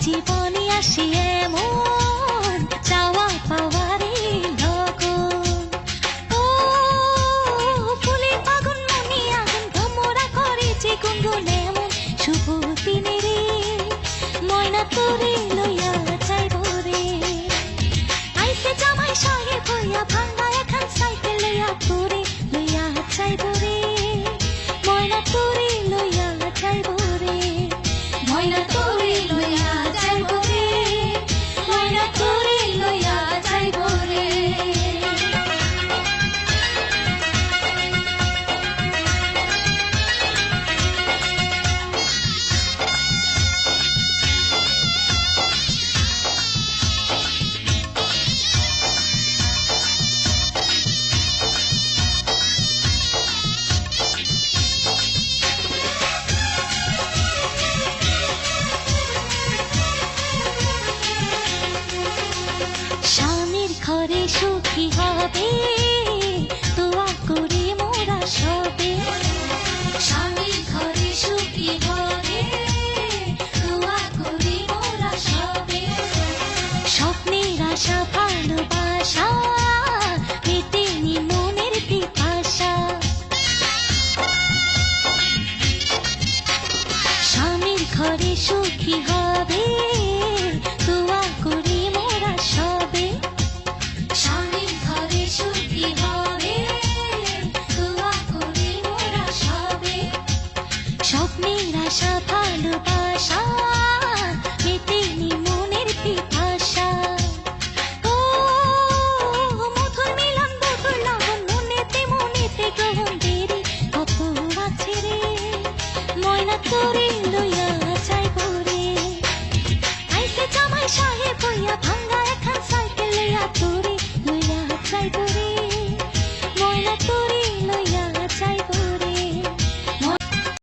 জীবনে আসে এমন চাওয়া পাওয়ারে লগন। ও ফুলের বাগান মনে আগুন ভ্রমরা করে যে গুনগুন এমন শুভ দিনে রে ময়না তোরে লইয়া যাইব রে। আইসে জামাই সাহেব হইয়া ভাঙ্গা এখন সাইকেল লইয়া তোরে লইয়া যাইব রে ময়না তোরে লইয়া যাইব রে ময়না তোরে লইয়া যাইব রে ময়না তোরে লইয়া যাইব রে। স্বামীর ঘরে সুখী হবে দোয়া করে মোরা সবে। স্বামীর ঘরে সুখী হবে দোয়া করে মোরা সবে। স্বপ্নের আশা ভালোবাসা মেটেনি মনের পিপাসা। স্বামীর ঘরে সুখী হবে